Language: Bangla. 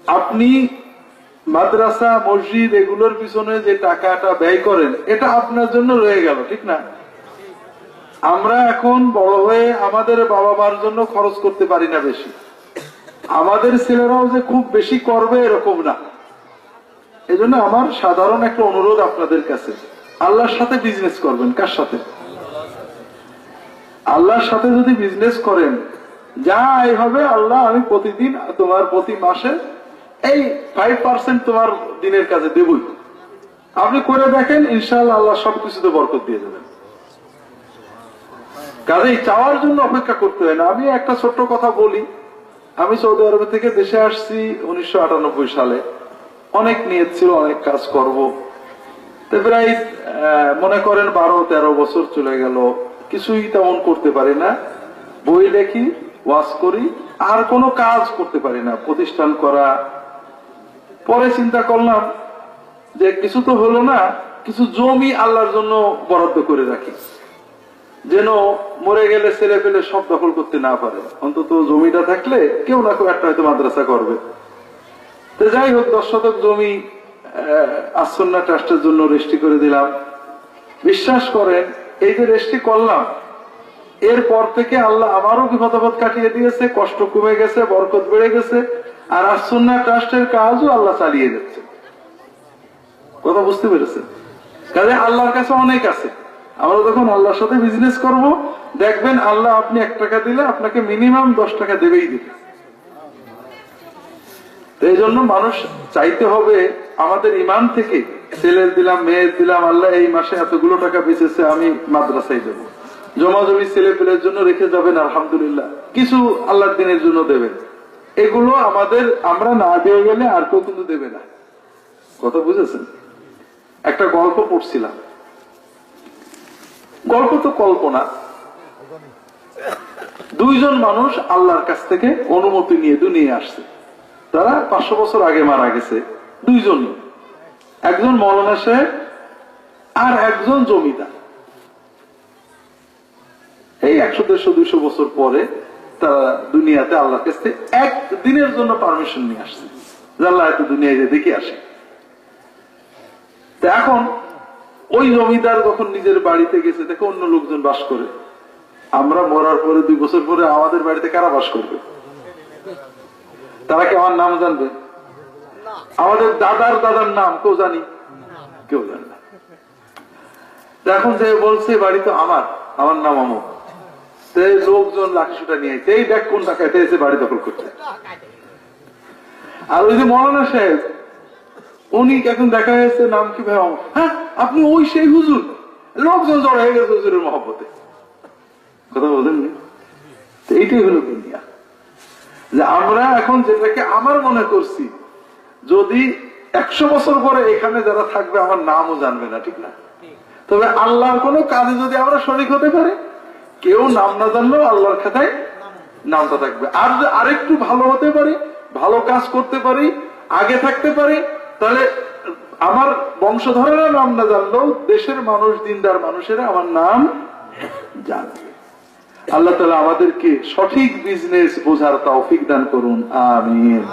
আপনি মাদ্রাসা মসজিদ এগুলোর পিছনে যে টাকাটা ব্যয় করেন এটা আপনার জন্য রয়ে গেল, ঠিক না? আমরা এখন বড় হয়ে আমাদের বাবা মার জন্য খরচ করতে পারি না বেশি, আমাদের ছেলেরাও যে খুব বেশি করবে এরকম না। এজন্য আমার সাধারণ একটা অনুরোধ আপনাদের কাছে, আল্লাহর সাথে বিজনেস করবেন। কার সাথে? আল্লাহর সাথে যদি বিজনেস করেন, যা আয় হবে আল্লাহ আমি প্রতিদিন তোমার প্রতি মাসে এই 5% তোমার দিনের কাজে দেবই। আপনি করে দেখেন, ইনশাআল্লাহ আল্লাহ সবকিছুতে বরকত দিয়ে দেবেন। কাজেই চাওয়ার জন্য অপেক্ষা করতে হয় না। আমি একটা ছোট্ট কথা বলি, আমি সৌদি আরব থেকে দেশে আসছি 1998 সালে। অনেক নিয়ত ছিল, অনেক কাজ করব। তো প্রায় মনে করেন 12-13 বছর চলে গেল, কিছুই তেমন করতে পারি না। বই লেখি, ওয়াজ করি, আর কোনো কাজ করতে পারি না, প্রতিষ্ঠান করা। পরে চিন্তা করলাম যে কিছু তো হলো না, কিছু জমি আল্লাহর জন্য বরাদ্দ করে রাখি, যেন মরে গেলে ছেলে পেলে সব দখল করতে না পারে। অন্তত জমিটা থাকলে কেউ না কেউ একটা হয়তো মাদ্রাসা করবে। তো যাই হোক, 10 শতক জমি আসন্না ট্রাস্টের জন্য রেজিস্ট্রি করে দিলাম। বিশ্বাস করেন, এই যে রেজিস্ট্রি করলাম, এরপর থেকে আল্লাহ আমারও বিপদ কাটিয়ে দিয়েছে, কষ্ট কমে গেছে, বরকত বেড়ে গেছে, আর আসন্না ট্রাস্টের কাজও আল্লাহ চালিয়ে যাচ্ছে। কথা বুঝতে পেরেছেন? কাজে আল্লাহর কাছে অনেক আছে। আমরা যখন আল্লাহর সাথে বিজনেস করব, দেখবেন আল্লাহ আপনি 1 টাকা দিলে আপনাকে মিনিমাম 10 টাকা দেবেই দিবে। এই জন্য মানুষ চাইতে হবে আমাদের ইমান থেকে, ছেলের দিলাম, মেয়ের দিলাম, আল্লাহ এই মাসে এতগুলো টাকা বেঁচেছে, আমি মাদ্রাসায় দেবো। জমা জমি ছেলে পেলের জন্য রেখে যাবেন, আলহামদুলিল্লাহ। কিছু আল্লাহর দিনের জন্য দেবেন। এগুলো আমাদের, আমরা না দিয়ে গেলে আর কেউ কিন্তু দেবে না। কথা বুঝেছেন? একটা গল্প পড়ছিলাম, গল্প তো কল্পনা। 2 জন মানুষ আল্লাহর কাছ থেকে অনুমতি নিয়ে দুনিয়া আসছে। তারা 500 বছর আগে মারা গেছে। 2 জন, একজন মৌলানা সাহেব আর একজন জমিদার। এই 100-150-200 বছর পরে তারা দুনিয়াতে আল্লাহর কাছ থেকে একদিনের জন্য পারমিশন নিয়ে আসছে, আল্লাহ এত দুনিয়ায় দেখে আসে। তা এখন ওই জমিদার যখন নিজের বাড়িতে গেছে, দেখে অন্য লোকজন বাস করে। আমরা মরার পরে 2 বছর পরে আমাদের বাড়িতে কারা বাস করবে? তারা কি আমার নাম জানবে? আমাদের দাদার দাদার নাম কেউ জানি? কেউ জানে না। এখন যে বলছে বাড়ি তো আমার নাম অমুক, সেই লোকজন লাঠিসোঁটা নিয়ে এই দেখ কোন টাকাতে এসে বাড়ি দখল করছে। আর ওই যে মৌলানা সাহেব, উনি এখন দেখা যাচ্ছে নাম কি ভাই? হ্যাঁ, আপনি ওই সেই হুজুর। লোকজন জড় হয়ে গেছে হুজুরের মহব্বতে। কথা বলেন? এইটাই হলো দুনিয়া। যে আমরা এখন যেটাকে আমার মনে করছি, যদি 100 বছর পরে এখানে যারা থাকবে আমার নামও জানবে না, ঠিক না? তবে আল্লাহর কোন কাজে যদি আমরা শরীক হতে পারি, কেউ নাম না জানলেও আল্লাহর খাতায় নামটা থাকবে। আর যদি আরেকটু ভালো হতে পারি, ভালো কাজ করতে পারি, আগে থাকতে পারি, তাহলে আমার বংশধরেরা নাম না জানলেও দেশের মানুষ, দিনদার মানুষেরা আমার নাম জানবে। আল্লাহ তাআলা আমাদেরকে সঠিক বিজনেস বোঝার তৌফিক দান করুন। আমিন।